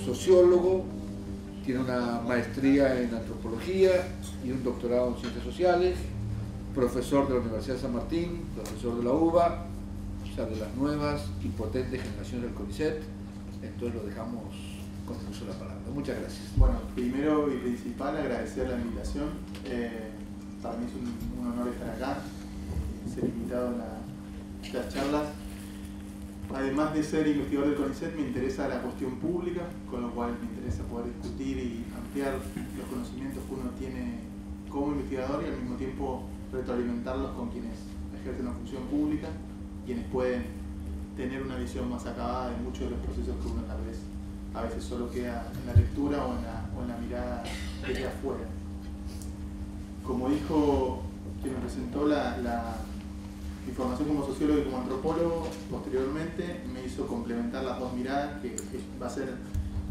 sociólogo, tiene una maestría en antropología y un doctorado en ciencias sociales, profesor de la Universidad de San Martín, profesor de la UBA, o sea, de las nuevas y potentes generaciones del CONICET. Entonces lo dejamos con el uso de la palabra. Muchas gracias. Bueno, primero y principal, agradecer la invitación. Para mí es un honor estar acá, ser invitado a las charlas. Además de ser investigador del CONICET, me interesa la cuestión pública, con lo cual me interesa poder discutir y ampliar los conocimientos que uno tiene como investigador y al mismo tiempo retroalimentarlos con quienes ejercen una función pública, quienes pueden tener una visión más acabada de muchos de los procesos que uno tal vez a veces solo queda en la lectura o en la mirada desde afuera. Como dijo quien me presentó mi formación como sociólogo y como antropólogo, posteriormente me hizo complementar las dos miradas que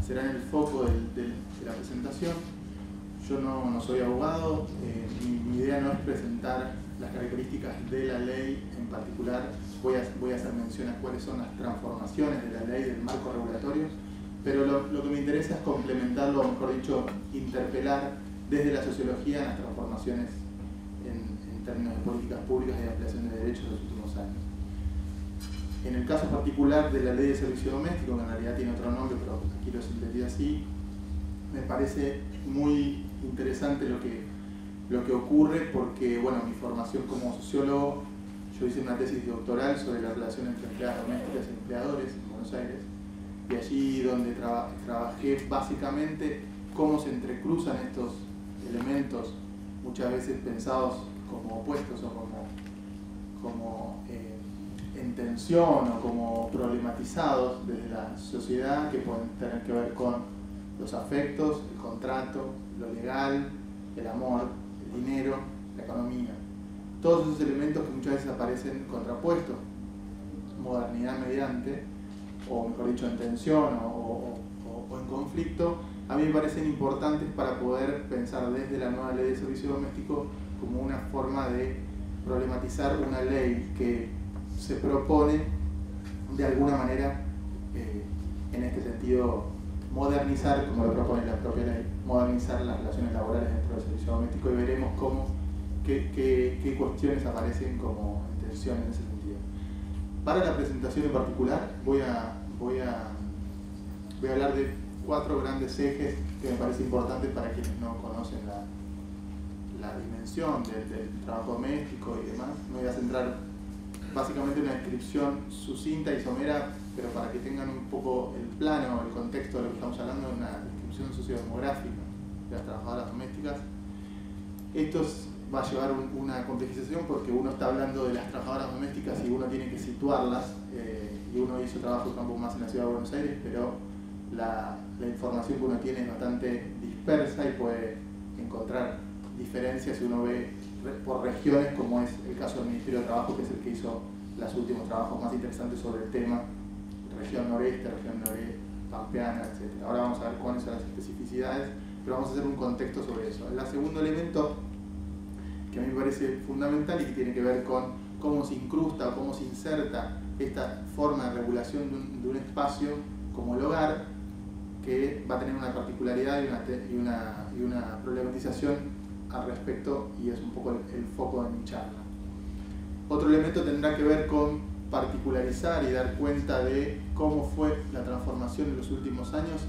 serán el foco de la presentación. Yo no soy abogado, mi idea no es presentar las características de la ley en particular, voy a hacer mención a cuáles son las transformaciones de la ley, del marco regulatorio, pero lo que me interesa es complementarlo, o mejor dicho, interpelar desde la sociología las transformaciones en términos de políticas públicas y de ampliación de derechos de los últimos años. En el caso particular de la ley de servicio doméstico, que en realidad tiene otro nombre, pero aquí lo sintetizo así, me parece muy interesante lo que ocurre porque, bueno, mi formación como sociólogo, yo hice una tesis doctoral sobre la relación entre empleadas domésticas y empleadores en Buenos Aires, y allí donde trabajé básicamente cómo se entrecruzan estos elementos, muchas veces pensados como opuestos o como en tensión o como problematizados desde la sociedad, que pueden tener que ver con los afectos, el contrato, lo legal, el amor, el dinero, la economía. Todos esos elementos que muchas veces aparecen contrapuestos, modernidad mediante, o mejor dicho, en tensión o en conflicto, a mí me parecen importantes para poder pensar desde la nueva ley de servicio doméstico como una forma de problematizar una ley que se propone de alguna manera, en este sentido, modernizar, como lo propone la propia ley, modernizar las relaciones laborales dentro del servicio doméstico, y veremos qué cuestiones aparecen como en tensión en ese sentido. Para la presentación en particular voy a hablar de 4 grandes ejes que me parece importantes para quienes no conocen la dimensión del trabajo doméstico y demás. Me voy a centrar básicamente en una descripción sucinta y somera, pero para que tengan un poco el plano, el contexto de lo que estamos hablando, de una descripción sociodemográfica de las trabajadoras domésticas. Esto va a llevar una complejización porque uno está hablando de las trabajadoras domésticas y uno tiene que situarlas, y uno hizo trabajo de campo más en la ciudad de Buenos Aires, pero la información que uno tiene es bastante dispersa y puede encontrar diferencias si uno ve por regiones, como es el caso del Ministerio de Trabajo, que es el que hizo los últimos trabajos más interesantes sobre el tema, región noreste, pampeana, etc. Ahora vamos a ver cuáles son las especificidades, pero vamos a hacer un contexto sobre eso. El segundo elemento que a mí me parece fundamental y que tiene que ver con cómo se incrusta o cómo se inserta esta forma de regulación de un espacio como el hogar, que va a tener una particularidad y una problematización al respecto, y es un poco el foco de mi charla. Otro elemento tendrá que ver con particularizar y dar cuenta de cómo fue la transformación en los últimos años.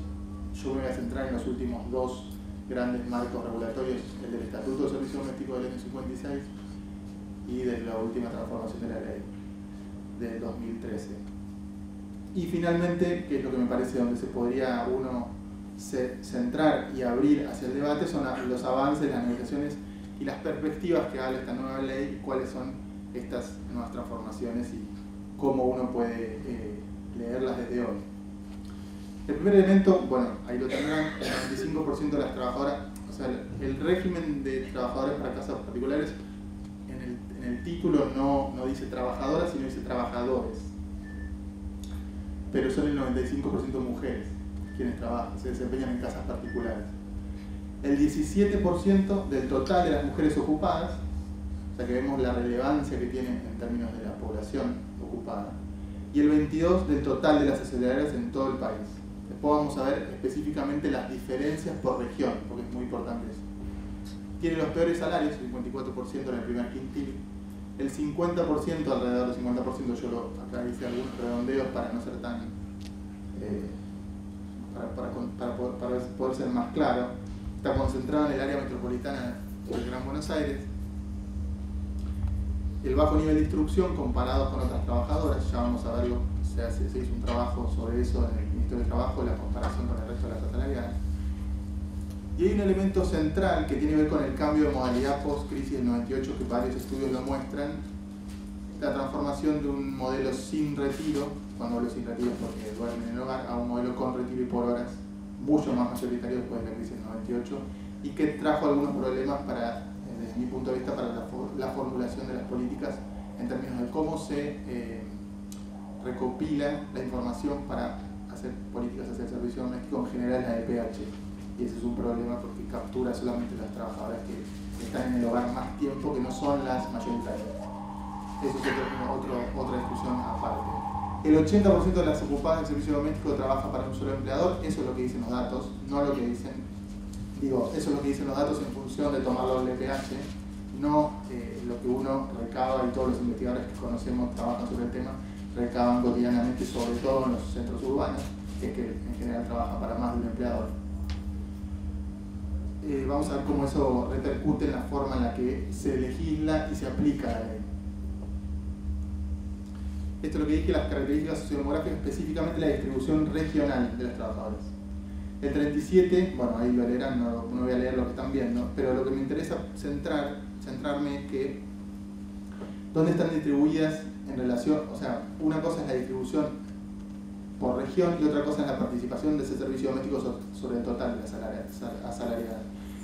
Yo me voy a centrar en los últimos 2 grandes marcos regulatorios, el del Estatuto de Servicio Doméstico del año 56 y de la última transformación de la ley del 2013. Y finalmente, que es lo que me parece donde se podría uno centrar y abrir hacia el debate, son los avances, las negociaciones y las perspectivas que habla esta nueva ley, y cuáles son estas nuevas transformaciones y cómo uno puede leerlas desde hoy. El primer elemento, bueno, ahí lo tendrán, el 95% de las trabajadoras, o sea, el régimen de trabajadores para casas particulares, en el título no dice trabajadoras, sino dice trabajadores. Pero son el 95% mujeres quienes trabajan, se desempeñan en casas particulares. El 17% del total de las mujeres ocupadas, o sea que vemos la relevancia que tienen en términos de la población ocupada, y el 22% del total de las aseguradoras en todo el país. después vamos a ver específicamente las diferencias por región, porque es muy importante eso. Tiene los peores salarios, el 54% en el primer quintil, el 50%, alrededor del 50%, yo acá hice algunos redondeos para no ser tan, para poder ser más claro, está concentrado en el área metropolitana del Gran Buenos Aires. El bajo nivel de instrucción comparado con otras trabajadoras, ya vamos a verlo, se hizo un trabajo sobre eso en el Ministerio de Trabajo, la comparación con el resto de las asalariadas. Y hay un elemento central que tiene que ver con el cambio de modalidad post-crisis del 98, que varios estudios lo muestran, la transformación de un modelo sin retiro, cuando hablo sin retiro porque duermen en el hogar, a un modelo con retiro y por horas, mucho más mayoritario después de la crisis del 98, y que trajo algunos problemas para, desde mi punto de vista, para la formulación de las políticas en términos de cómo se recopila la información para hacer políticas hacia el servicio doméstico, en general la EPH. Y ese es un problema porque captura solamente las trabajadoras que están en el hogar más tiempo, que no son las mayoritarias. Eso es otra discusión aparte. El 80% de las ocupadas del servicio doméstico trabaja para un solo empleador, eso es lo que dicen los datos, no lo que dicen, eso es lo que dicen los datos en función de tomarlo del EPH, no lo que uno recaba, y todos los investigadores que conocemos trabajan sobre el tema, recaban cotidianamente, sobre todo en los centros urbanos, que en general trabajan para más de un empleador. Vamos a ver cómo eso repercute en la forma en la que se legisla y se aplica la ley. Esto es lo que dije, las características sociodemográficas, específicamente la distribución regional de los trabajadores. El 37, bueno, ahí lo leerán, no voy a leer lo que están viendo, pero lo que me interesa centrarme es que dónde están distribuidas en relación, o sea, una cosa es la distribución por región y otra cosa es la participación de ese servicio doméstico sobre el total de las asalariadas.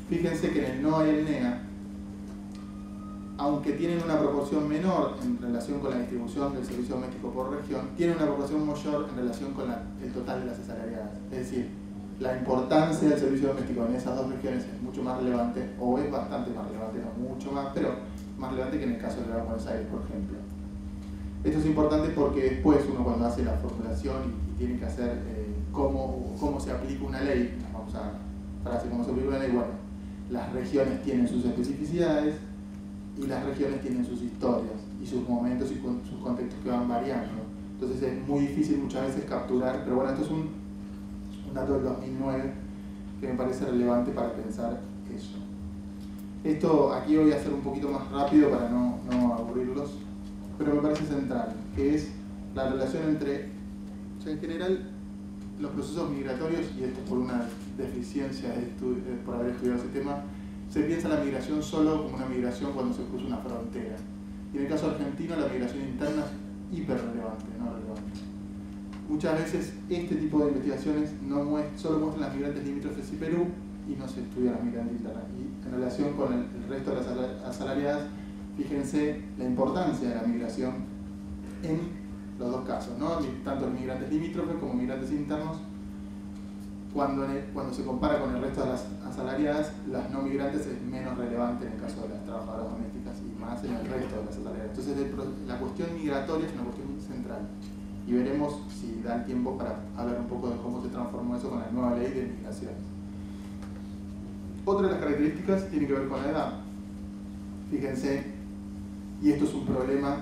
Fíjense que en el NOA y el NEA, aunque tienen una proporción menor en relación con la distribución del servicio doméstico por región, tienen una proporción mayor en relación con el total de las asalariadas. Es decir, la importancia del servicio doméstico en esas dos regiones es mucho más relevante, o es bastante más relevante, no mucho más, pero más relevante que en el caso de Gran Buenos Aires, por ejemplo. Esto es importante porque después uno, cuando hace la formulación y tiene que hacer cómo se aplica una ley, vamos a frase cómo se aplica una ley, bueno, las regiones tienen sus especificidades y las regiones tienen sus historias y sus momentos y sus contextos que van variando. Entonces es muy difícil muchas veces capturar, pero bueno, esto es un dato del 2009 que me parece relevante para pensar eso. Esto aquí voy a hacer un poquito más rápido para no aburrirlos, pero me parece central, que es la relación entre, o sea, en general, los procesos migratorios, y esto por una deficiencia por haber estudiado ese tema, se piensa la migración solo como una migración cuando se cruza una frontera. Y en el caso argentino, la migración interna es hiperrelevante, no relevante. Muchas veces este tipo de investigaciones solo muestran las migrantes limítrofes y Perú y no se estudia las migrantes internas. Y en relación con el resto de las asalariadas, fíjense la importancia de la migración en los dos casos, ¿no? Tanto los migrantes limítrofes como migrantes internos. Cuando se compara con el resto de las asalariadas, las no migrantes es menos relevante en el caso de las trabajadoras domésticas y más en el resto de las asalariadas. Entonces la cuestión migratoria es una cuestión central. Y veremos si da el tiempo para hablar un poco de cómo se transformó eso con la nueva ley de migraciones. Otra de las características tiene que ver con la edad. Fíjense, y esto es un problema,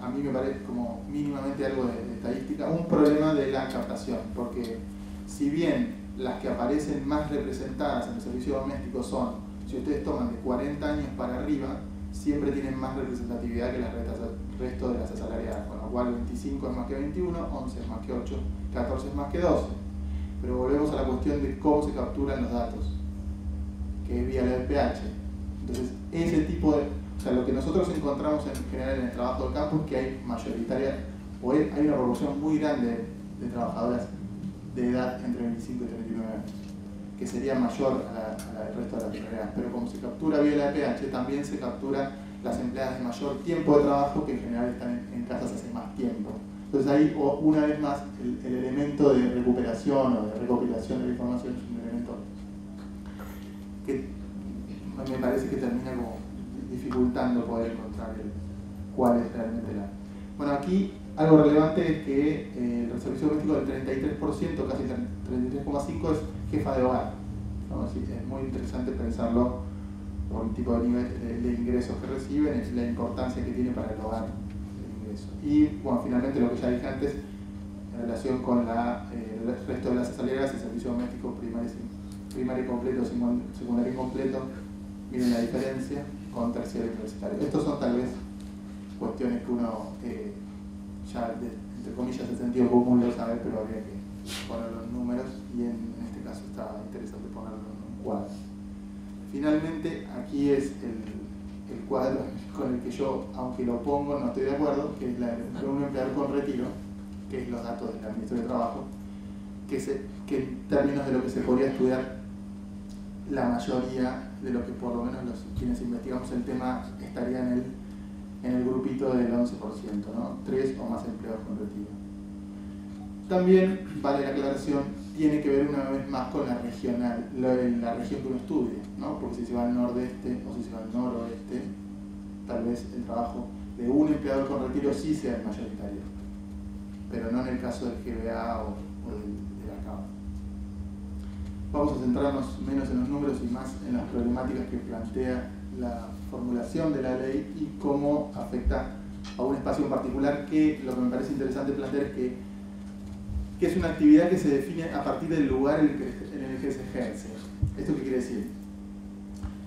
a mí me parece como mínimamente algo de estadística, un problema de la captación, porque si bien las que aparecen más representadas en el servicio doméstico son, si ustedes toman de 40 años para arriba, siempre tienen más representatividad que el resto de las asalariadas, con lo cual 25 es más que 21, 11 es más que 8, 14 es más que 12. Pero volvemos a la cuestión de cómo se capturan los datos, que es vía la EPH. Entonces, ese tipo de... O sea, lo que nosotros encontramos en general en el trabajo del campo es que hay mayoritaria, o hay una proporción muy grande de trabajadoras de edad entre 25 y 39 años, que sería mayor a la del resto de las asalariadas. Pero como se captura vía la EPH, también se captura las empleadas de mayor tiempo de trabajo que en general están en casas hace más tiempo. Entonces ahí, una vez más, el elemento de recuperación o de recopilación de la información es un elemento que me parece que termina como dificultando poder encontrar cuál es realmente la... Bueno, aquí Algo relevante es que el servicio doméstico del 33%, casi 33,5%, es jefa de hogar, ¿no? Es muy interesante pensarlo por el tipo de nivel de ingresos que reciben, es la importancia que tiene para el hogar el ingreso. Y bueno, finalmente lo que ya dije antes, en relación con el resto de las salariales, el servicio doméstico primario completo, secundario incompleto, miren la diferencia con terciario universitario. Estos son tal vez cuestiones que uno ya, entre comillas, el sentido común lo sabe, pero habría que poner los números y en este caso está interesante ponerlo en un cuadro. Finalmente, aquí es el cuadro con el que yo, aunque lo pongo, no estoy de acuerdo, que es de un empleador con retiro, que es los datos del Ministerio de Trabajo, que en términos de lo que se podría estudiar, la mayoría de lo que por lo menos quienes investigamos el tema estaría en el grupito del 11%, ¿no? 3 o más empleados con retiro. También, vale la aclaración, tiene que ver una vez más con la regional, la región que uno estudie, ¿no? Porque si se va al nordeste o si se va al noroeste, tal vez el trabajo de un empleador con retiro sí sea el mayoritario, pero no en el caso del GBA o de la CAB. Vamos a centrarnos menos en los números y más en las problemáticas que plantea la formulación de la ley y cómo afecta a un espacio en particular, que lo que me parece interesante plantear es que es una actividad que se define a partir del lugar en el que se ejerce. ¿Esto qué quiere decir?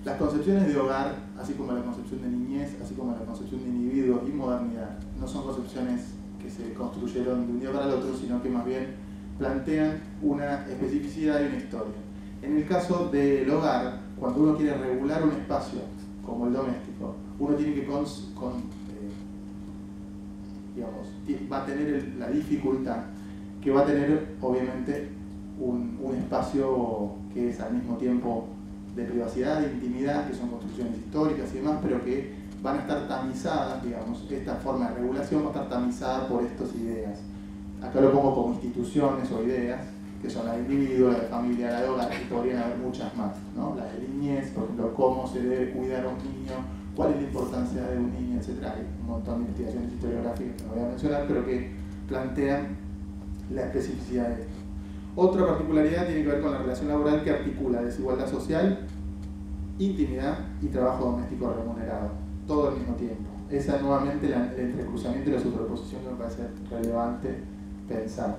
Las concepciones de hogar, así como la concepción de niñez, así como la concepción de individuo y modernidad, no son concepciones que se construyeron de un día para el otro, sino que más bien plantean una especificidad y una historia. En el caso del hogar, cuando uno quiere regular un espacio como el doméstico, uno tiene que va a tener la dificultad que va a tener obviamente un espacio que es al mismo tiempo de privacidad, de intimidad, que son construcciones históricas y demás, pero que van a estar tamizadas, digamos, esta forma de regulación va a estar tamizada por estas ideas. Acá lo pongo como instituciones o ideas, que son la de individuo, la de familia, la de hogar, y podrían haber muchas más, ¿no? La de niñez, por ejemplo, cómo se debe cuidar a un niño, cuál es la importancia de un niño, etc. Hay un montón de investigaciones historiográficas que no voy a mencionar, pero que plantean la especificidad de esto. Otra particularidad tiene que ver con la relación laboral que articula desigualdad social, intimidad y trabajo doméstico remunerado, todo al mismo tiempo. Esa nuevamente el entrecruzamiento y la superposición que me parece relevante pensar.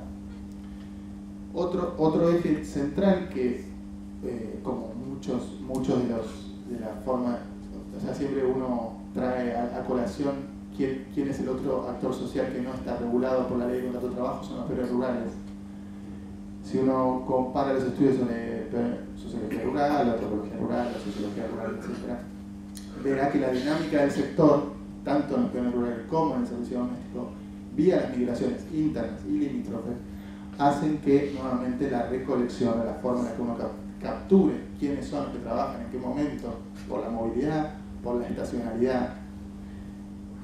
Otro eje central que, como muchos de la forma, o sea, siempre uno trae a colación quién es el otro actor social que no está regulado por la ley de contrato de trabajo, son los periodos rurales. Si uno compara los estudios sobre sociología rural, la antropología rural, la sociología rural, etc., verá que la dinámica del sector, tanto en los periodos rurales como en el servicio doméstico, vía las migraciones internas y limítrofes, hacen que nuevamente la recolección, la forma en la que uno capture quiénes son los que trabajan, en qué momento, por la movilidad, por la estacionalidad.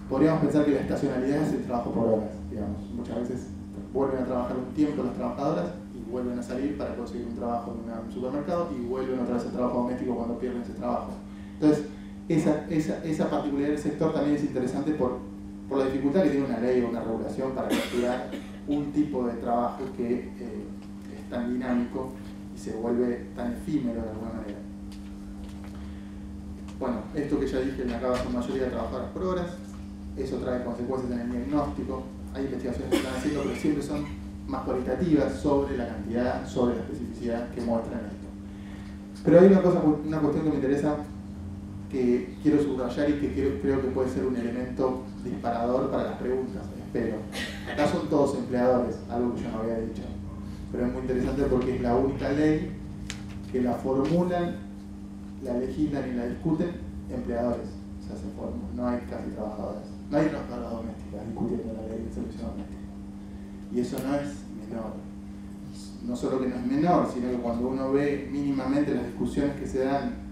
Podríamos pensar que la estacionalidad es el trabajo por horas, digamos. Muchas veces vuelven a trabajar un tiempo las trabajadoras y vuelven a salir para conseguir un trabajo en un supermercado y vuelven otra vez al trabajo doméstico cuando pierden ese trabajo. Entonces, esa particularidad del sector también es interesante por la dificultad que tiene una ley o una regulación para capturar un tipo de trabajo que es tan dinámico y se vuelve tan efímero de alguna manera. Bueno, esto que ya dije, en la CABA son mayoría de trabajadoras por horas. Eso trae consecuencias en el diagnóstico. Hay investigaciones que están haciendo, pero siempre son más cualitativas sobre la cantidad, sobre la especificidad que muestran esto. Pero hay una cuestión que me interesa, que quiero subrayar y que creo que puede ser un elemento disparador para las preguntas, espero. Acá son todos empleadores, algo que yo no había dicho. Pero es muy interesante porque es la única ley que la formulan, la legislan y la discuten empleadores. O sea, se forman, no hay casi trabajadoras. No hay trabajadoras domésticas discutiendo la ley del servicio doméstico. Y eso no es menor. No solo que no es menor, sino que cuando uno ve mínimamente las discusiones que se dan,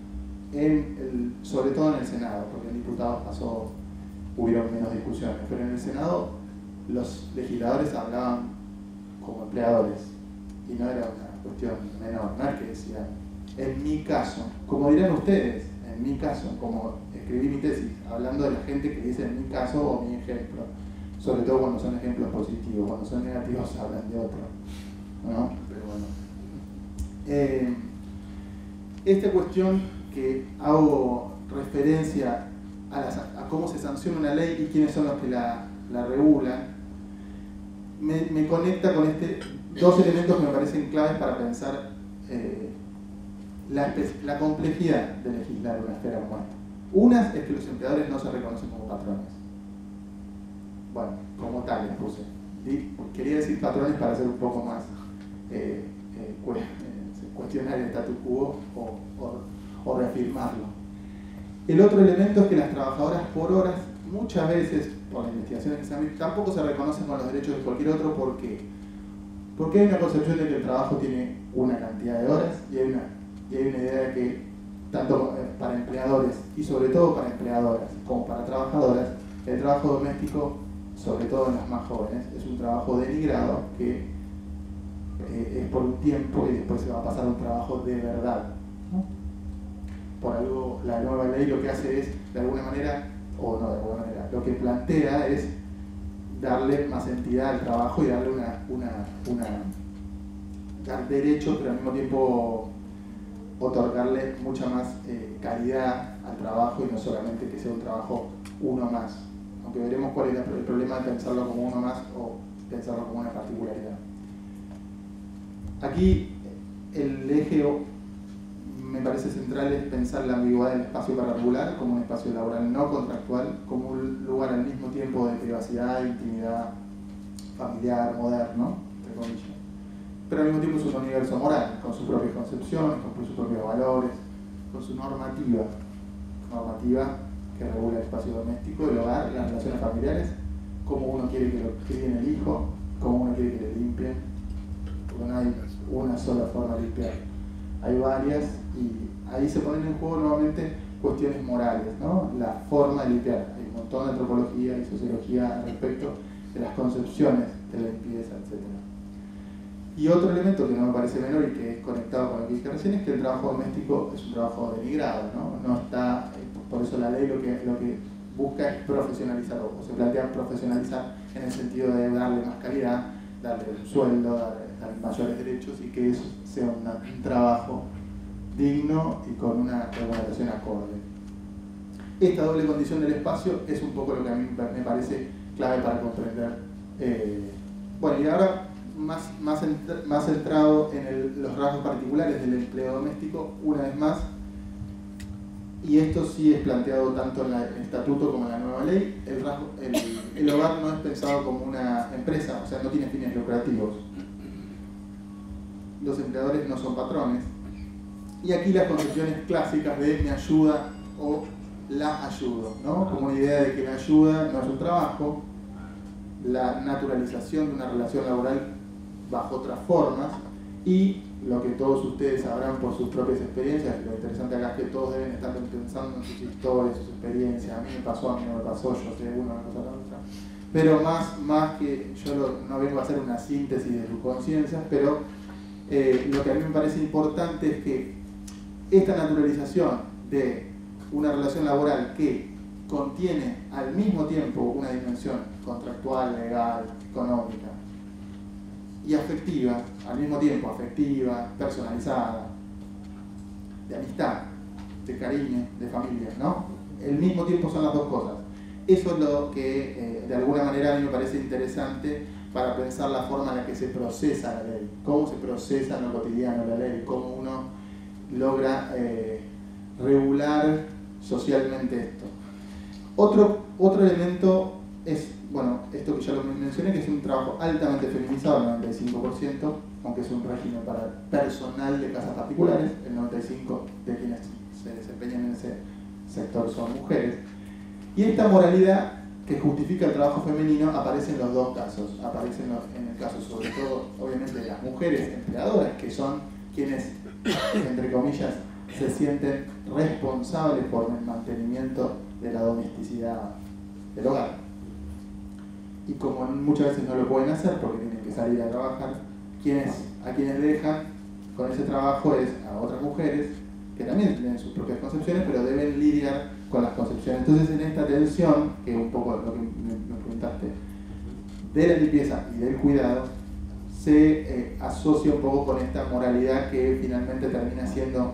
sobre todo en el Senado, porque en diputados hubieron menos discusiones, pero en el Senado los legisladores hablaban como empleadores y no era una cuestión menor, no es que decían, en mi caso, como dirán ustedes, en mi caso, como escribí mi tesis, hablando de la gente que dice en mi caso o mi ejemplo, sobre todo cuando son ejemplos positivos. Cuando son negativos hablan de otro, ¿no? Pero bueno. Esta cuestión que hago referencia a cómo se sanciona una ley y quiénes son los que la regulan, me conecta con dos elementos que me parecen claves para pensar la complejidad de legislar una esfera como esta. Una es que los empleadores no se reconocen como patrones. Bueno, como tales puse. ¿Sí? Quería decir patrones para hacer un poco más cuestionar el status quo o reafirmarlo. El otro elemento es que las trabajadoras por horas, muchas veces, por las investigaciones que se han visto, tampoco se reconocen con los derechos de cualquier otro. ¿Por qué? Porque hay una concepción de que el trabajo tiene una cantidad de horas y hay una idea de que, tanto para empleadores y sobre todo para empleadoras como para trabajadoras, el trabajo doméstico, sobre todo en las más jóvenes, es un trabajo denigrado que es por un tiempo y después se va a pasar a un trabajo de verdad, ¿no? Por algo, la nueva ley lo que hace es, de alguna manera, o no de alguna manera, lo que plantea es darle más entidad al trabajo y darle dar derechos, pero al mismo tiempo otorgarle mucha más calidad al trabajo y no solamente que sea un trabajo uno más. Aunque veremos cuál es el problema de pensarlo como uno más o pensarlo como una particularidad. Aquí el eje me parece central es pensar la ambigüedad del espacio para regular como un espacio laboral no contractual, como un lugar al mismo tiempo de privacidad, intimidad, familiar, moderno, entre comillas. Pero al mismo tiempo es un universo moral, con sus propias concepciones, con sus propios valores, con su normativa que regula el espacio doméstico, el hogar, las relaciones familiares, cómo uno quiere que lo críen el hijo, cómo uno quiere que le limpien, porque no hay una sola forma de limpiar. Hay varias y ahí se ponen en juego nuevamente cuestiones morales, ¿no? La forma de limpiar. Hay un montón de antropología y sociología al respecto de las concepciones de la limpieza, etc. Y otro elemento que no me parece menor y que es conectado con lo que dije recién es que el trabajo doméstico es un trabajo denigrado, ¿no? No está, por eso la ley lo que busca es profesionalizar, o se plantea profesionalizar en el sentido de darle más calidad, darle un sueldo, darle mayores derechos y que eso sea un trabajo digno y con una reglamentación acorde. Esta doble condición del espacio es un poco lo que a mí me parece clave para comprender. Bueno, y ahora más centrado en los rasgos particulares del empleo doméstico, una vez más, y esto sí es planteado tanto en el estatuto como en la nueva ley, el hogar no es pensado como una empresa, o sea, no tiene fines lucrativos. Los empleadores no son patrones. Y aquí las concepciones clásicas de me ayuda o la ayudo, ¿no? Como una idea de que la ayuda no es un trabajo, la naturalización de una relación laboral bajo otras formas y lo que todos ustedes sabrán por sus propias experiencias. Lo interesante acá es que todos deben estar pensando en sus historias, sus experiencias. A mí me pasó, a mí no me pasó, yo sé una cosa a la otra. Pero más que yo no vengo a hacer una síntesis de sus conciencias, pero lo que a mí me parece importante es que esta naturalización de una relación laboral que contiene al mismo tiempo una dimensión contractual, legal, económica y afectiva, al mismo tiempo afectiva, personalizada, de amistad, de cariño, de familia, ¿no? Al mismo tiempo son las dos cosas. Eso es lo que de alguna manera a mí me parece interesante para pensar la forma en la que se procesa la ley, cómo se procesa en lo cotidiano la ley, cómo uno logra regular socialmente esto. Otro elemento es, bueno, esto que ya lo mencioné, que es un trabajo altamente feminizado, el 95%, aunque es un régimen para personal de casas particulares, el 95% de quienes se desempeñan en ese sector son mujeres. Y esta moralidad que justifica el trabajo femenino aparece en los dos casos. Aparece en el caso, sobre todo, obviamente, de las mujeres empleadoras, que son quienes, entre comillas, se sienten responsables por el mantenimiento de la domesticidad del hogar. Y como muchas veces no lo pueden hacer porque tienen que salir a trabajar, a quienes dejan con ese trabajo es a otras mujeres que también tienen sus propias concepciones, pero deben lidiar con las concepciones. Entonces, en esta tensión, que es un poco lo que me preguntaste, de la limpieza y del cuidado se asocia un poco con esta moralidad que finalmente termina siendo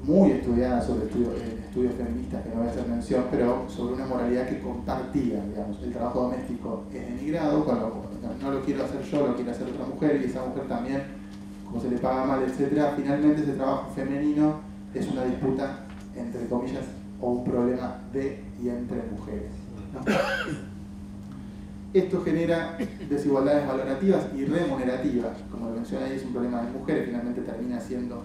muy estudiada sobre estudios feministas, que no voy a hacer mención, pero sobre una moralidad que compartía, digamos, el trabajo doméstico es denigrado, no lo quiero hacer yo, lo quiere hacer otra mujer, y esa mujer también, como se le paga mal, etc. Finalmente ese trabajo femenino es una disputa, entre comillas, o un problema de y entre mujeres, ¿no? Esto genera desigualdades valorativas y remunerativas, como lo mencioné ahí, es un problema de mujeres, finalmente termina siendo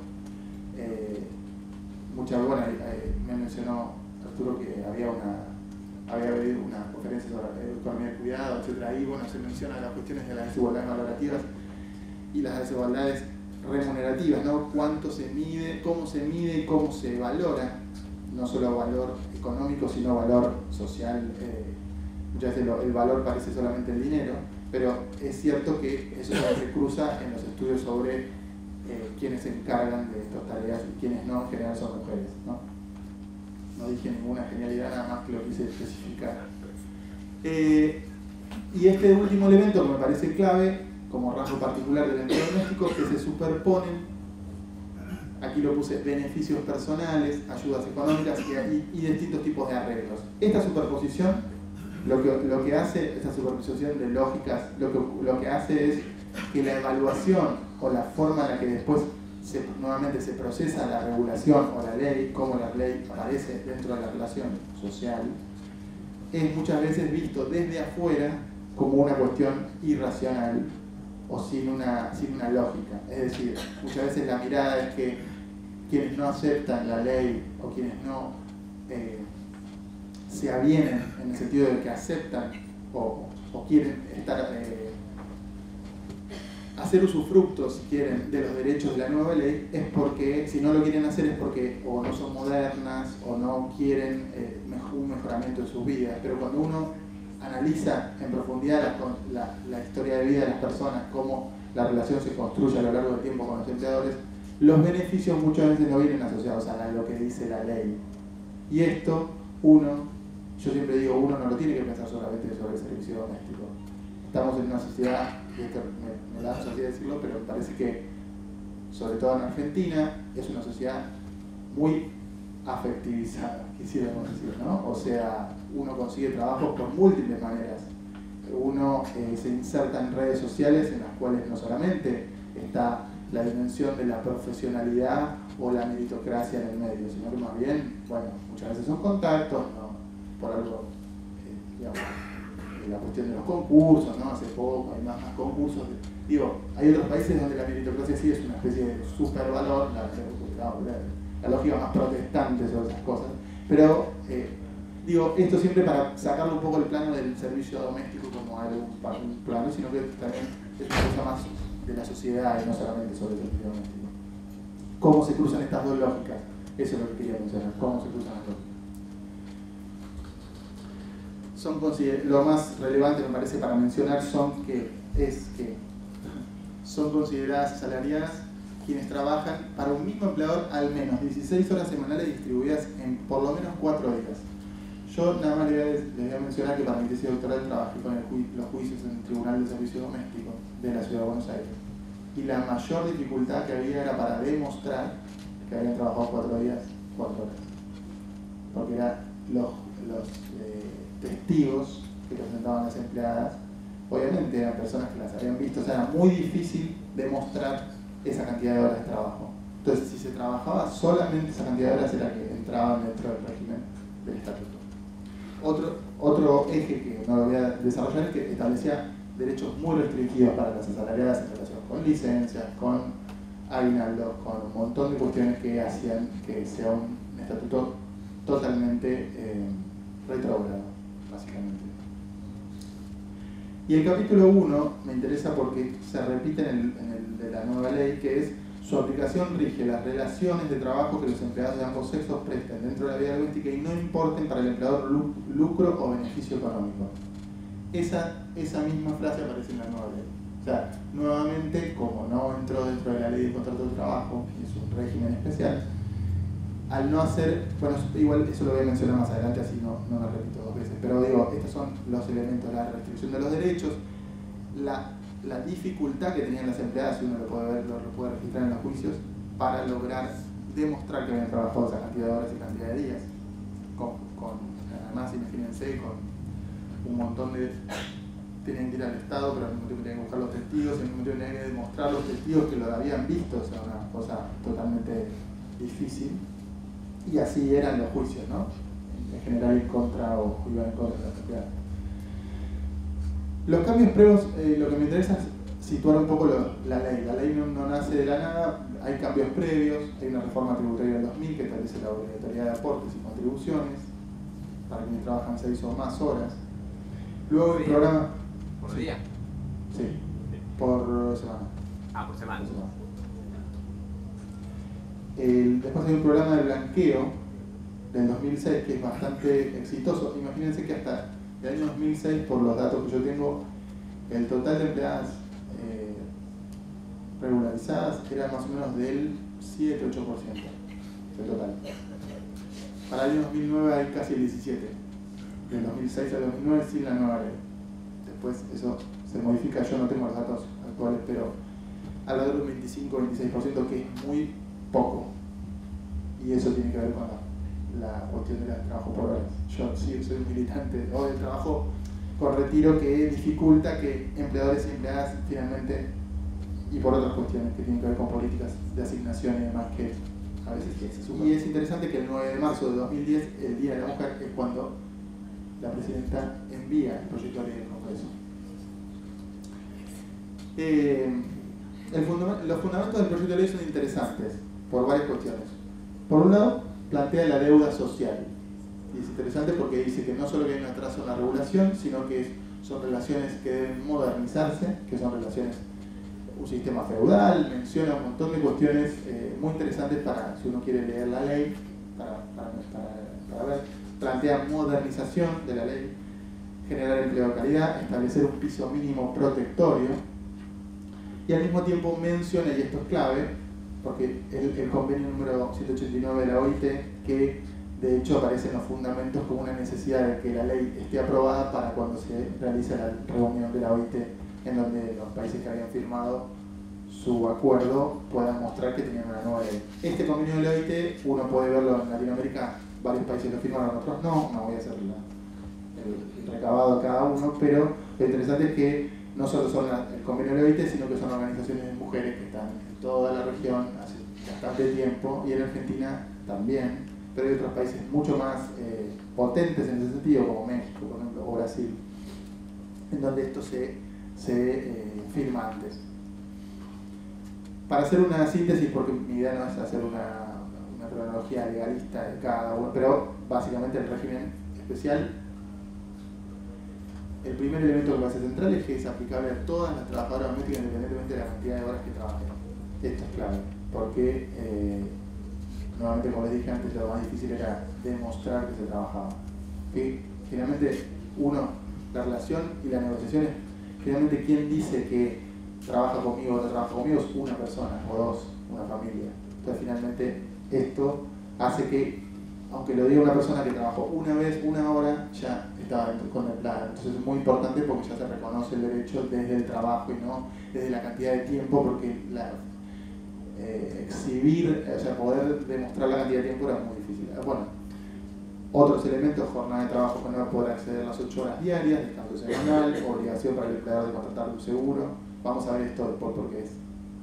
me mencionó Arturo que había habido una conferencia sobre economía de cuidado, etc. Ahí se mencionan las cuestiones de las desigualdades valorativas y las desigualdades remunerativas, ¿no? Cuánto se mide, cómo se valora, no solo valor económico, sino valor social. Muchas veces el valor parece solamente el dinero, pero es cierto que eso se cruza en los estudios sobre quienes se encargan de estas tareas y quienes no, en general son mujeres, ¿no? No dije ninguna genialidad, nada más que lo quise especificar. Y este último elemento que me parece clave, como rasgo particular del empleo doméstico, que se superponen, aquí lo puse, beneficios personales, ayudas económicas y distintos tipos de arreglos. Esta superposición, lo que hace, esta superposición de lógicas, lo que hace es que la evaluación o la forma en la que después nuevamente se procesa la regulación o la ley, cómo la ley aparece dentro de la relación social, es muchas veces visto desde afuera como una cuestión irracional o sin una lógica. Es decir, muchas veces la mirada es que quienes no aceptan la ley o quienes no se avienen en el sentido de que aceptan o quieren estar hacer usufructo, si quieren, de los derechos de la nueva ley, es porque, si no lo quieren hacer, es porque o no son modernas o no quieren un mejoramiento de sus vidas. Pero cuando uno analiza en profundidad la historia de vida de las personas, cómo la relación se construye a lo largo del tiempo con los empleadores, los beneficios muchas veces no vienen asociados a lo que dice la ley. Y esto, yo siempre digo, uno no lo tiene que pensar solamente sobre el servicio doméstico. Estamos en una sociedad, y esto me da sociedad decirlo, pero me parece que, sobre todo en Argentina, es una sociedad muy afectivizada, quisiéramos decir, ¿no? O sea, uno consigue trabajo por múltiples maneras. Uno se inserta en redes sociales en las cuales no solamente está la dimensión de la profesionalidad o la meritocracia en el medio, sino que más bien, muchas veces son contactos, ¿no? Por algo, digamos, la cuestión de los concursos, ¿no? Hace poco hay más concursos. Hay otros países donde la meritocracia sí es una especie de supervalor, la lógica más protestante sobre esas cosas. Pero, esto siempre para sacarle un poco el plano del servicio doméstico como algo para un plano, sino que también es una cosa más de la sociedad y no solamente sobre el servicio doméstico. ¿Cómo se cruzan estas dos lógicas? Eso es lo que quería mencionar, cómo se cruzan las lógicas. Lo más relevante me parece para mencionar son que son consideradas asalariadas quienes trabajan para un mismo empleador al menos 16 horas semanales distribuidas en por lo menos 4 días. Yo nada más les voy a mencionar que para mi tesis doctoral trabajé con los juicios en el Tribunal de Servicio Doméstico de la Ciudad de Buenos Aires. Y la mayor dificultad que había era para demostrar que habían trabajado 4 días, 4 horas. Porque eran los testigos que presentaban las empleadas, obviamente eran personas que las habían visto, o sea, era muy difícil demostrar esa cantidad de horas de trabajo. Entonces, si se trabajaba solamente esa cantidad de horas era que entraban dentro del régimen del estatuto. Otro eje que no lo voy a desarrollar es que establecía derechos muy restringidos para las asalariadas en relación con licencias, con aguinaldos, con un montón de cuestiones que hacían que sea un estatuto totalmente retrógrado, básicamente. Y el capítulo 1 me interesa porque se repite en el de la nueva ley, que es: su aplicación rige las relaciones de trabajo que los empleados de ambos sexos presten dentro de la vida doméstica y no importen para el empleador lucro o beneficio económico. Esa misma frase aparece en la nueva ley. O sea, nuevamente, como no entró dentro de la ley de contrato de trabajo, es un régimen especial, al no hacer, igual eso lo voy a mencionar más adelante, así no me repito 2 veces, pero estos son los elementos: la restricción de los derechos, la dificultad que tenían las empleadas, si uno lo puede registrar en los juicios, para lograr demostrar que habían trabajado esa cantidad de horas y cantidad de días. Además, imagínense, con un montón de... Tenían que ir al Estado, pero al mismo tiempo tenían que buscar los testigos, y al mismo tiempo tenían que demostrar los testigos que lo habían visto, o sea, una cosa totalmente difícil. Y así eran los juicios, ¿no? En general en contra o iban en contra de la propiedad. Los cambios previos, lo que me interesa es situar un poco la ley. La ley no nace de la nada, hay cambios previos, hay una reforma tributaria del 2000 que establece la obligatoriedad de aportes y contribuciones para quienes trabajan 6 o más horas. Luego el programa... ¿Por día? Sí, por semana. Ah, por semana. Después hay un programa de blanqueo del 2006 que es bastante exitoso. Imagínense que hasta el año 2006, por los datos que yo tengo, el total de empleadas regularizadas era más o menos del 7-8% del total. Para el año 2009 hay casi el 17%. Del 2006 al 2009 sin la nueva ley. Después eso se modifica, yo no tengo los datos actuales, pero alrededor del 25-26%, que es muy poco. Y eso tiene que ver con la cuestión del trabajo por horas. Yo sí soy un militante o del trabajo con retiro que dificulta que empleadores y empleadas finalmente, y por otras cuestiones que tienen que ver con políticas de asignación y demás, que a veces se suman. Y es interesante que el 9 de marzo de 2010, el Día de la Mujer, es cuando la Presidenta envía el proyecto de ley al Congreso. Los fundamentos del proyecto de ley son interesantes por varias cuestiones. Por un lado, plantea la deuda social. Y es interesante porque dice que no solo que hay un atraso en la regulación, sino que son relaciones que deben modernizarse, que son relaciones, un sistema feudal, menciona un montón de cuestiones muy interesantes para, si uno quiere leer la ley, para ver. Plantea modernización de la ley, generar empleo de calidad, establecer un piso mínimo protectorio, y al mismo tiempo menciona, y esto es clave, porque el convenio número 189 de la OIT, que de hecho aparece en los fundamentos como una necesidad de que la ley esté aprobada para cuando se realice la reunión de la OIT, en donde los países que habían firmado su acuerdo puedan mostrar que tenían una nueva ley. Este convenio de la OIT, uno puede verlo en Latinoamérica, varios países lo firmaron, otros no voy a hacer el recabado a cada uno, pero lo interesante es que no solo son el convenio de la OIT, sino que son organizaciones de mujeres que están en toda la región hace bastante tiempo, y en Argentina también, pero hay otros países mucho más potentes en ese sentido, como México, por ejemplo, o Brasil, en donde esto se firma antes. Para hacer una síntesis, porque mi idea no es hacer una cronología legalista de cada uno, pero básicamente el régimen especial, el primer elemento que va a ser central es que es aplicable a todas las trabajadoras domésticas independientemente de la cantidad de horas que trabajen. Esto es clave, porque nuevamente, como les dije antes, lo más difícil era demostrar que se trabajaba. Que finalmente la relación y la negociación es finalmente quién dice que trabaja conmigo o no trabaja conmigo, es una persona o dos, una familia. Entonces finalmente esto hace que, aunque lo diga una persona que trabajó una vez, una hora, ya estaba contemplada. Entonces es muy importante porque ya se reconoce el derecho desde el trabajo y no desde la cantidad de tiempo, porque exhibir, o sea, poder demostrar la cantidad de tiempo era muy difícil. Bueno, otros elementos: jornada de trabajo que no va a poder acceder a las 8 horas diarias, descanso semanal, obligación para el empleador de contratar un seguro. Vamos a ver esto después porque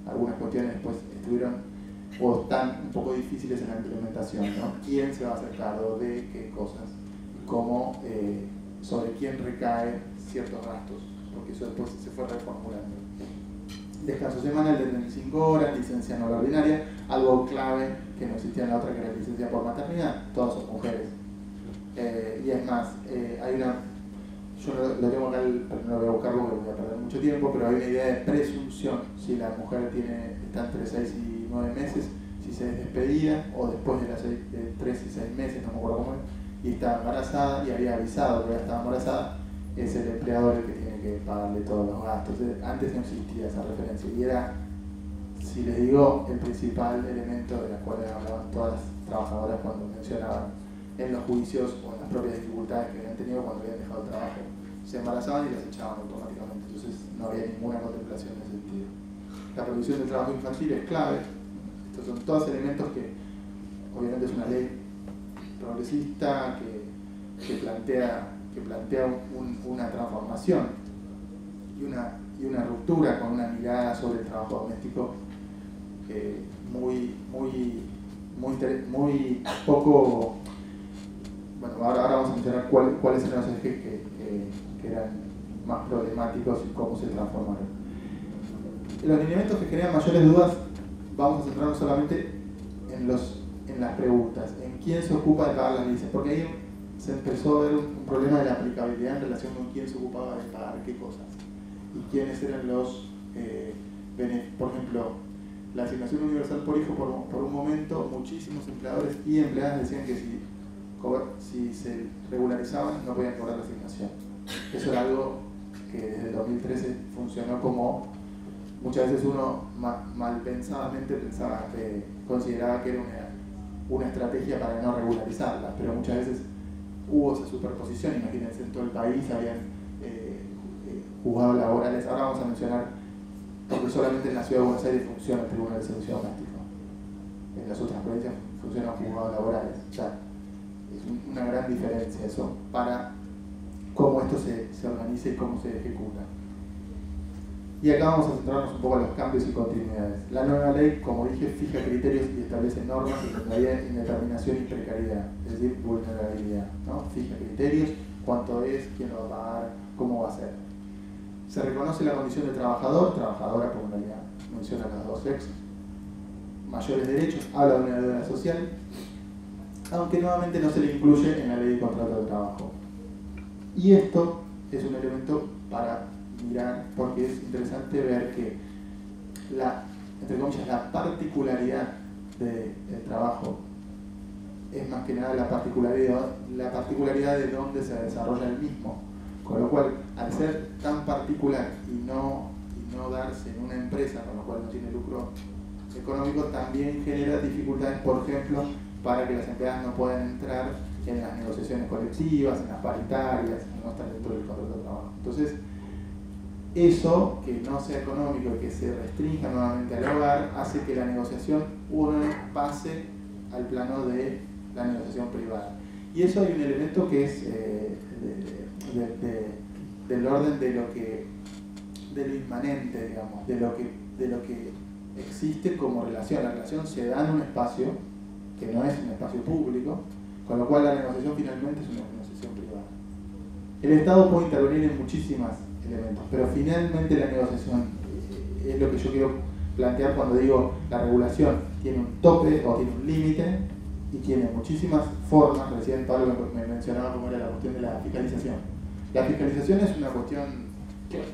algunas cuestiones después estuvieron o están un poco difíciles en la implementación, ¿no? ¿Quién se va a hacer cargo de qué cosas? ¿Cómo, sobre quién recaen ciertos gastos? Porque eso después se fue reformulando. Descanso semanal de 35 horas, licencia no ordinaria, algo clave que no existía en la otra, que era la licencia por maternidad. Todas son mujeres. Y es más, hay una... Yo lo tengo acá, pero no lo voy a buscar porque voy a perder mucho tiempo, pero hay una idea de presunción. Si la mujer está entre 6 y 9 meses, si se es despedida, o después de 3 y 6 meses, no me acuerdo cómo es, y está embarazada y había avisado que ya estaba embarazada, es el empleador el que tiene que pagarle todos los gastos. Antes no existía esa referencia y era, si les digo, el principal elemento de la cual hablaban todas las trabajadoras cuando mencionaban en los juicios o en las propias dificultades que habían tenido cuando habían dejado el trabajo. se embarazaban y las echaban automáticamente, entonces no había ninguna contemplación en ese sentido. La prohibición del trabajo infantil es clave. Estos son todos elementos que obviamente es una ley progresista que plantea una transformación y una ruptura con una mirada sobre el trabajo doméstico muy poco. Bueno, ahora vamos a mencionar cuáles eran los ejes que eran más problemáticos y cómo se transformaron. Los lineamientos que generan mayores dudas, vamos a centrarnos solamente en las preguntas, en quién se ocupa de pagar las licencias, porque ahí se empezó a ver un problema de la aplicabilidad en relación con quién se ocupaba de pagar qué cosas y quiénes eran los por ejemplo, la asignación universal por hijo. Por un momento muchísimos empleadores y empleadas decían que si se regularizaban no podían cobrar la asignación. Eso era algo que desde el 2013 funcionó como, muchas veces uno mal pensadamente consideraba que era una estrategia para no regularizarla, pero muchas veces hubo esa superposición. Imagínense, en todo el país habían juzgados laborales. Ahora vamos a mencionar, porque solamente en la ciudad de Buenos Aires funciona el Tribunal de Servicio Doméstico, en las otras provincias funcionan juzgados laborales. O sea, es una gran diferencia eso para cómo esto se organiza y cómo se ejecuta. Y acá vamos a centrarnos un poco en los cambios y continuidades. La nueva ley, como dije, fija criterios y establece normas de indeterminación y precariedad, es decir, vulnerabilidad, ¿no? Fija criterios, cuánto es, quién lo va a pagar, cómo va a ser. Se reconoce la condición de trabajador, trabajadora, por unidad, menciona las dos sexos. Mayores derechos, habla de una deuda social, aunque nuevamente no se le incluye en la ley de contrato de trabajo. Y esto es un elemento para mirar, porque es interesante ver que entre comillas, la particularidad del trabajo es más que nada la particularidad de dónde se desarrolla el mismo, con lo cual, al ser tan particular y no darse en una empresa, con lo cual no tiene lucro económico, también genera dificultades, por ejemplo, para que las empleadas no puedan entrar en las negociaciones colectivas, en las paritarias, no están dentro del contrato de trabajo. Entonces, eso, que no sea económico y que se restrinja nuevamente al hogar, hace que la negociación pase al plano de la negociación privada. Y eso hay un elemento que es del orden de lo inmanente, digamos, de lo que existe como relación. La relación se da en un espacio que no es un espacio público, con lo cual la negociación finalmente es una negociación privada. El Estado puede intervenir en muchísimos elementos, pero finalmente la negociación es lo que yo quiero plantear cuando digo la regulación tiene un tope o tiene un límite y tiene muchísimas formas. Recién Pablo me mencionaba cómo era la cuestión de la fiscalización. La fiscalización es una cuestión clave.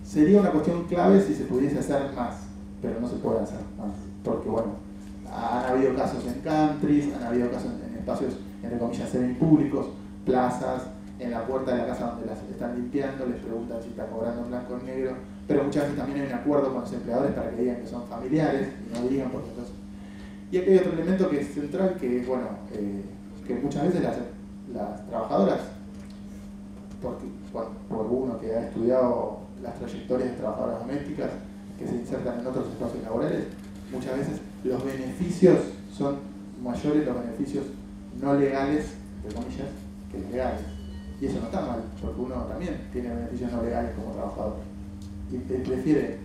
Sería una cuestión clave si se pudiese hacer más, pero no se puede hacer más, porque bueno, han habido casos en countries, han habido casos en espacios, entre comillas, semipúblicos, plazas, en la puerta de la casa donde las están limpiando, les preguntan si están cobrando en blanco o en negro, pero muchas veces también hay un acuerdo con los empleadores para que digan que son familiares y no digan porque entonces. Y aquí hay otro elemento que es central, que es, bueno, que muchas veces las trabajadoras, por uno que ha estudiado las trayectorias de trabajadoras domésticas que se insertan en otros espacios laborales, muchas veces los beneficios son mayores, los beneficios no legales, entre comillas, que los legales. Y eso no está mal, porque uno también tiene beneficios no legales como trabajador. Y prefiere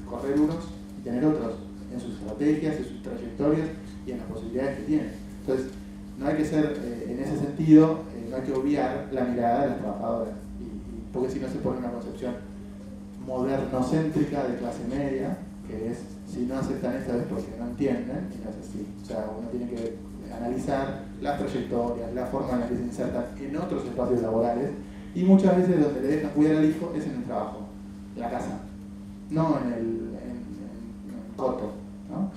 correr unos y tener otros en sus estrategias, en sus trayectorias y en las posibilidades que tienen. Entonces, no hay que ser, en ese sentido, no hay que obviar la mirada de las trabajadoras, porque si no se pone una concepción modernocéntrica de clase media, que es, si no aceptan esto es porque no entienden, y no es así. O sea, uno tiene que analizar las trayectorias, la forma en la que se insertan en otros espacios laborales, y muchas veces donde le dejan cuidar al hijo es en el trabajo, en la casa, no en el coto, ¿no?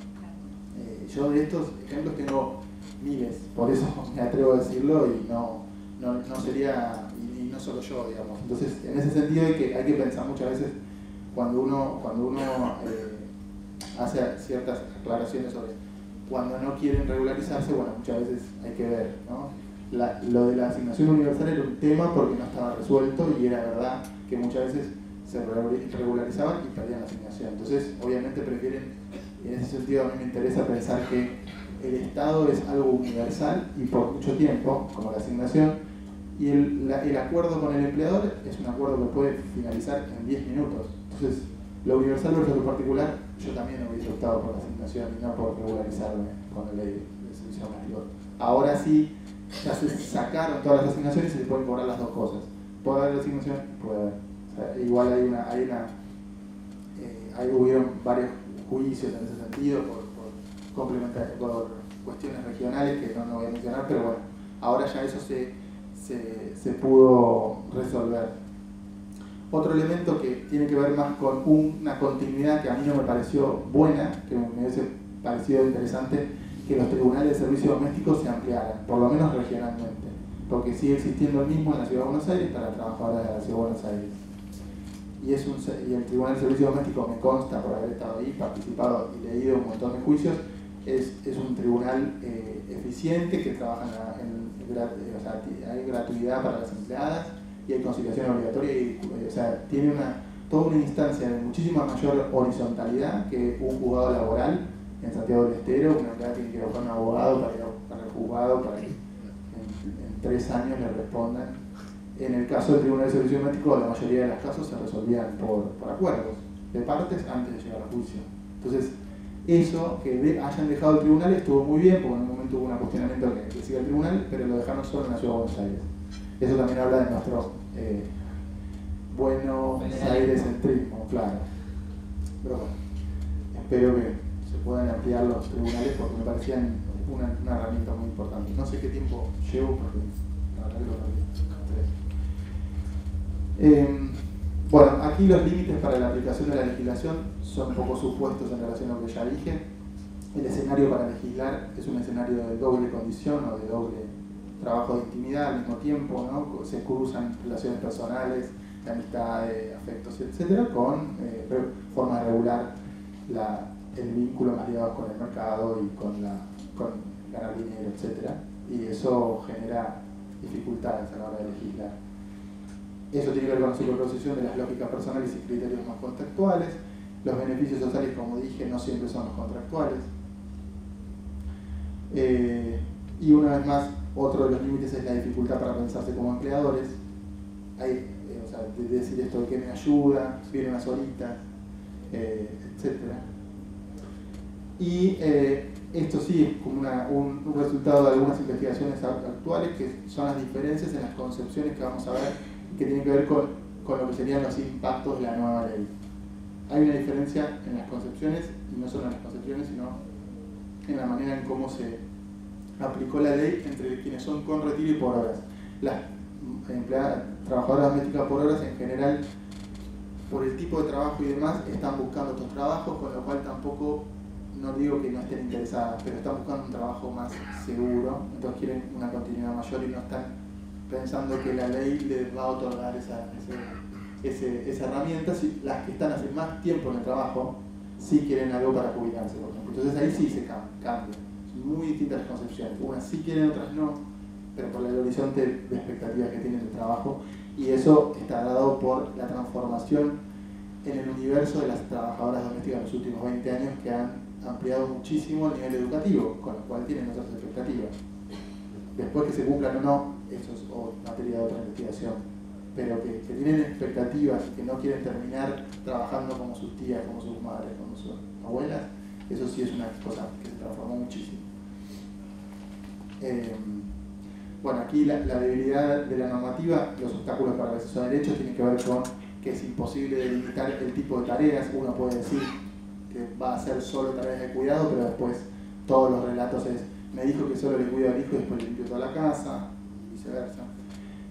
Yo de estos ejemplos tengo miles, por eso me atrevo a decirlo y no sería, y no solo yo, digamos. Entonces, en ese sentido hay que pensar muchas veces cuando uno hace ciertas aclaraciones sobre cuando no quieren regularizarse, bueno, muchas veces hay que ver, ¿no? lo de la asignación universal era un tema porque no estaba resuelto y era verdad que muchas veces se regularizaban y perdían la asignación. Entonces, obviamente prefieren, y en ese sentido a mí me interesa pensar que el Estado es algo universal y por mucho tiempo, como la asignación, y el acuerdo con el empleador es un acuerdo que puede finalizar en 10 minutos. Entonces, lo universal versus lo particular, yo también hubiese optado por la asignación y no por regularizarme con la ley de servicio doméstico. Ahora sí, ya se sacaron todas las asignaciones y se pueden cobrar las dos cosas. ¿Puede haber asignación? Puede haber. O sea, igual hubieron varios juicios en ese sentido por cuestiones regionales que no voy a mencionar, pero bueno, ahora ya eso se pudo resolver. Otro elemento que tiene que ver más con una continuidad que a mí no me pareció buena, que me hubiese parecido interesante, que los tribunales de servicio doméstico se ampliaran, por lo menos regionalmente, porque sigue existiendo el mismo en la Ciudad de Buenos Aires para trabajadoras de la Ciudad de Buenos Aires. Y el Tribunal de Servicio Doméstico, me consta por haber estado ahí, participado y leído un montón de juicios, es un tribunal eficiente que trabaja o sea, hay gratuidad para las empleadas y hay conciliación obligatoria y, o sea, tiene toda una instancia de muchísima mayor horizontalidad que un juzgado laboral en Santiago del Estero. Una empleada tiene que buscar un abogado para ir para el juzgado para que en 3 años le respondan. En el caso del Tribunal de Servicio Doméstico, la mayoría de los casos se resolvían por acuerdos de partes antes de llegar a juicio. Entonces, eso que hayan dejado el tribunal estuvo muy bien, porque en un momento hubo un cuestionamiento que siga el tribunal, pero lo dejaron solo en la Ciudad de Buenos Aires. Eso también habla de nuestro Buenos Aires centrismo, claro. Pero bueno, espero que se puedan ampliar los tribunales porque me parecían una herramienta muy importante. No sé qué tiempo llevo porque la verdad que lo perdí. Bueno, aquí los límites para la aplicación de la legislación son poco supuestos en relación a lo que ya dije. El escenario para legislar es un escenario de doble condición o de doble trabajo de intimidad al mismo tiempo, ¿no? Se cruzan relaciones personales, de amistad, de afectos, etc., con formas de regular el vínculo más ligado con el mercado y con ganar dinero, etc. Y eso genera dificultades a la hora de legislar. Eso tiene que ver con la superposición de las lógicas personales y criterios más contractuales. Los beneficios sociales, como dije, no siempre son los contractuales. Y una vez más, otro de los límites es la dificultad para pensarse como empleadores. O sea, de decir esto de que me ayuda, viene unas horitas, etc. Y esto sí es como un resultado de algunas investigaciones actuales, que son las diferencias en las concepciones que vamos a ver, que tienen que ver con lo que serían los impactos de la nueva ley. Hay una diferencia en las concepciones, y no solo en las concepciones, sino en la manera en cómo se aplicó la ley entre quienes son con retiro y por horas. Las trabajadoras domésticas por horas en general, por el tipo de trabajo y demás, están buscando estos trabajos, con lo cual tampoco, no digo que no estén interesadas, pero están buscando un trabajo más seguro, entonces quieren una continuidad mayor y no están pensando que la ley les va a otorgar esa herramienta. Si las que están hace más tiempo en el trabajo sí quieren algo para jubilarse, por ejemplo. Entonces ahí sí se cambia. Son muy distintas las concepciones. Unas sí quieren, otras no, pero por el horizonte de expectativas que tienen del trabajo. Y eso está dado por la transformación en el universo de las trabajadoras domésticas en los últimos 20 años, que han ampliado muchísimo el nivel educativo, con lo cual tienen otras expectativas. Después que se cumplan o no, eso es materia de otra investigación, pero que tienen expectativas y que no quieren terminar trabajando como sus tías, como sus madres, como sus abuelas, eso sí es una cosa que se transformó muchísimo. Bueno, aquí la debilidad de la normativa, los obstáculos para el acceso a derechos, tienen que ver con que es imposible delimitar el tipo de tareas. Uno puede decir que va a hacer solo tareas de cuidado, pero después todos los relatos me dijo que solo le cuido al hijo y después le limpio toda la casa, y viceversa.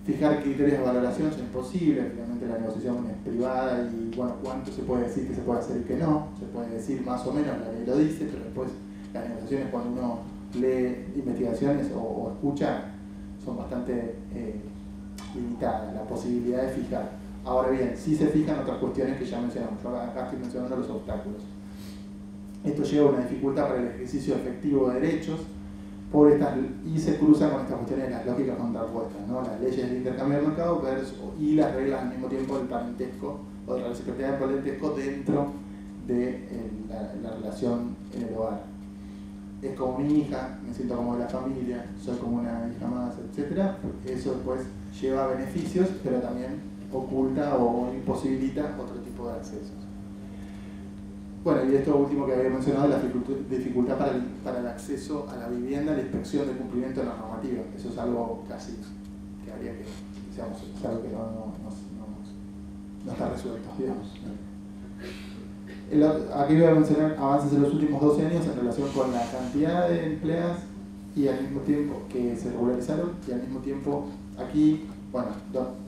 Fijar criterios de valoración es imposible, finalmente la negociación es privada y bueno, cuánto se puede decir que se puede hacer y que no, se puede decir más o menos, la ley lo dice, pero después las negociaciones, cuando uno lee investigaciones o escucha, son bastante limitadas, la posibilidad de fijar. Ahora bien, sí se fijan otras cuestiones que ya mencionamos, yo acá estoy mencionando los obstáculos. Esto lleva a una dificultad para el ejercicio efectivo de derechos, y se cruzan con estas cuestiones de las lógicas contrapuestas, ¿no? Las leyes del intercambio del mercado y las reglas al mismo tiempo del parentesco o de la reciprocidad del parentesco dentro de la relación en el hogar. Es como mi hija, me siento como de la familia, soy como una hija más, etc. Eso después lleva beneficios, pero también oculta o imposibilita otro tipo de accesos. Bueno, y esto último que había mencionado, la dificultad para el acceso a la vivienda, la inspección del cumplimiento de la normativa. Eso es algo casi que habría que, digamos, es algo que no está resuelto, digamos. Aquí voy a mencionar avances en los últimos 12 años en relación con la cantidad de empleadas y al mismo tiempo que se regularizaron, y al mismo tiempo aquí, bueno,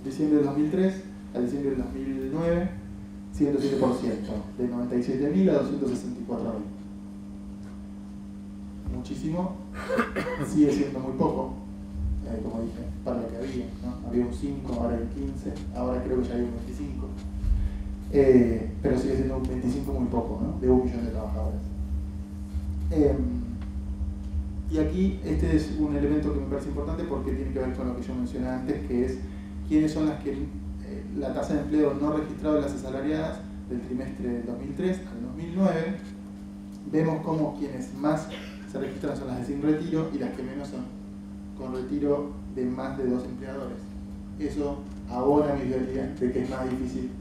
diciembre del 2003 a diciembre del 2009, 107%, de 97.000 a 264.000. Muchísimo, sigue siendo muy poco, como dije, para lo que había, ¿no? Había un 5, ahora hay un 15, ahora creo que ya hay un 25. Pero sigue siendo un 25 muy poco, ¿no? De 1 millón de trabajadores. Y aquí este es un elemento que me parece importante porque tiene que ver con lo que yo mencioné antes, que es quiénes son las que la tasa de empleo no registrado de las asalariadas del trimestre del 2003 al 2009. Vemos como quienes más se registran son las de sin retiro y las que menos son con retiro de más de 2 empleadores. Eso abona mi teoría de que es más difícil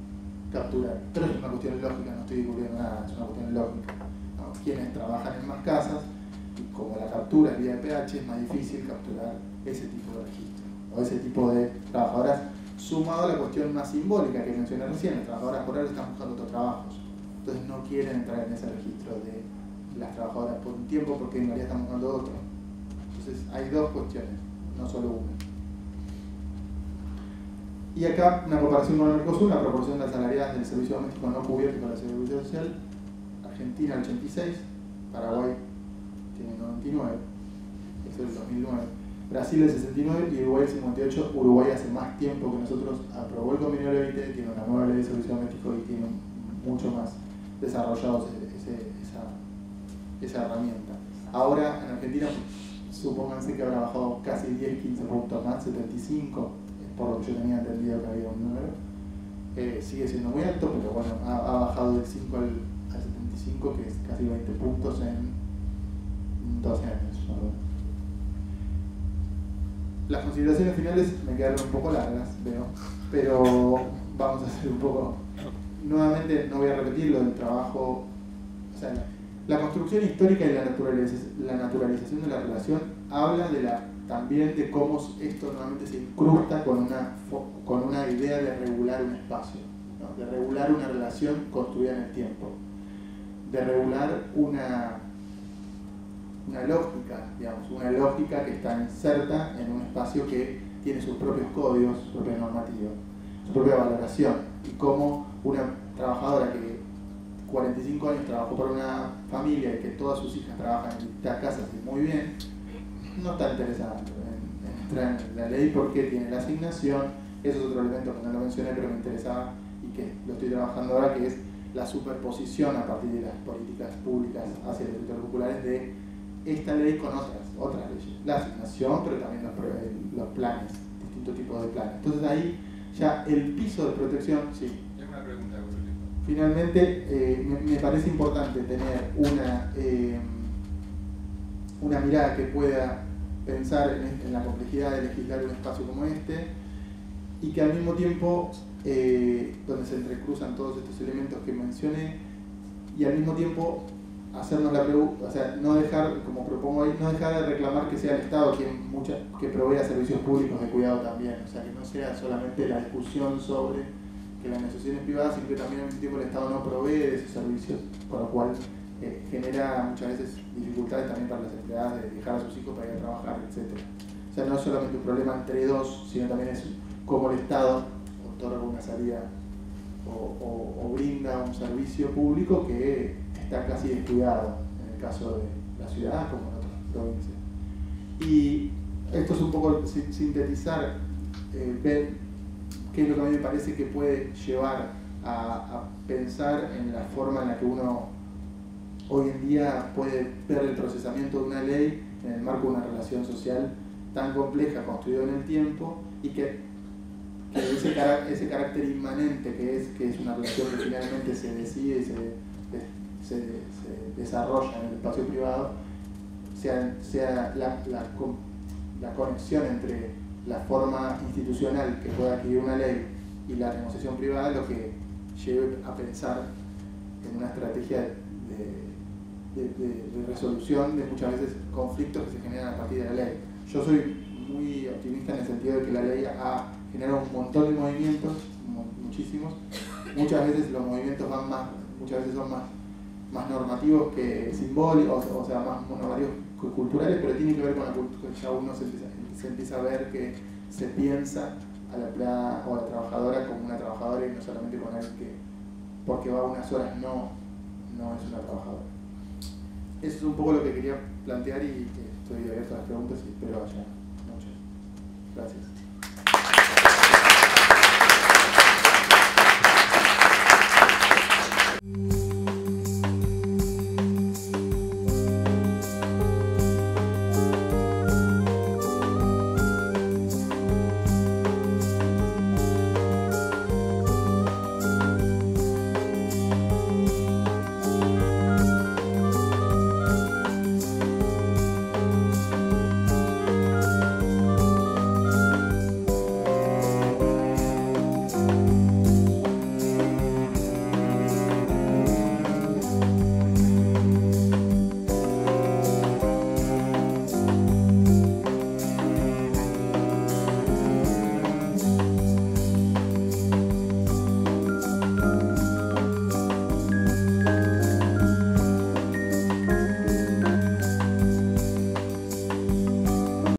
capturar. Pero es una cuestión lógica, no estoy discutiendo nada, es una cuestión lógica, ¿no? Quienes trabajan en más casas, y como la captura es vía PH, es más difícil capturar ese tipo de registro o ese tipo de trabajadoras, sumado a la cuestión más simbólica que mencioné recién. Las trabajadoras por ahora están buscando otros trabajos, entonces no quieren entrar en ese registro de las trabajadoras por un tiempo porque en realidad están buscando otro. Entonces hay dos cuestiones, no solo una. Y acá una comparación con el Mercosur, la proporción de asalariadas del servicio doméstico no cubierto por la Seguridad Social: Argentina el 86, Paraguay tiene 99, eso es el 2009, Brasil el 69 y Uruguay el 58. Uruguay hace más tiempo que nosotros aprobó el convenio de ley, tiene una nueva ley de servicio doméstico y tiene mucho más desarrollado esa herramienta. Ahora en Argentina, supónganse que habrá bajado casi 10-15 puntos más, 75, por lo que yo tenía entendido que había un número. Sigue siendo muy alto, pero bueno, ha bajado del 5 al 75, que es casi 20 puntos en 12 años. ¿No? Las consideraciones finales me quedaron un poco largas, veo, pero vamos a hacer un poco. Nuevamente no voy a repetir lo del trabajo, o sea, la construcción histórica y la naturalización de la relación habla también de cómo esto normalmente se incrusta con una idea de regular un espacio, ¿no? De regular una relación construida en el tiempo, de regular una lógica, digamos, una lógica que está inserta en un espacio que tiene sus propios códigos, su propia normativa, su propia valoración, y cómo una trabajadora que 45 años trabajó para una familia y que todas sus hijas trabajan en distintas casas y muy bien, no está interesada en entrar en la ley porque tiene la asignación. Eso es otro elemento que no lo mencioné pero me interesaba y que lo estoy trabajando ahora, que es la superposición a partir de las políticas públicas hacia los sectores populares de esta ley con otras leyes. La asignación, pero también los planes, distintos tipos de planes. Entonces ahí ya el piso de protección, sí. Tengo una pregunta, finalmente me parece importante tener una mirada que pueda pensar en la complejidad de legislar un espacio como este, y que al mismo tiempo, donde se entrecruzan todos estos elementos que mencioné, y al mismo tiempo hacernos la pregunta, o sea, no dejar, como propongo ahí, no dejar de reclamar que sea el Estado que provea servicios públicos de cuidado también, o sea, que no sea solamente la discusión sobre que las asociaciones privadas, sino que también al mismo tiempo el Estado no provee de esos servicios, con lo cual genera muchas veces dificultades también para las empleadas de dejar a sus hijos para ir a trabajar, etc. O sea, no es solamente un problema entre dos, sino también es cómo el Estado otorga una salida o brinda un servicio público que está casi descuidado en el caso de la ciudad como en otras provincias. Y esto es un poco sintetizar, ver qué es lo que a mí me parece que puede llevar a pensar en la forma en la que uno hoy en día puede ver el procesamiento de una ley en el marco de una relación social tan compleja, construida en el tiempo, y que ese carácter inmanente que es una relación que finalmente se decide y se desarrolla en el espacio privado, sea la conexión entre la forma institucional que pueda adquirir una ley y la negociación privada, lo que lleve a pensar en una estrategia de resolución de muchas veces conflictos que se generan a partir de la ley. Yo soy muy optimista en el sentido de que la ley ha generado un montón de movimientos, muchísimos. Muchas veces los movimientos son más normativos que simbólicos, o sea, más normativos que culturales, pero tiene que ver con la cultura. Ya uno se empieza a ver que se piensa a la empleada o a la trabajadora como una trabajadora y no solamente con alguien que porque va unas horas no es una trabajadora. Eso es un poco lo que quería plantear y estoy abierto a las preguntas y espero haya muchas. Gracias.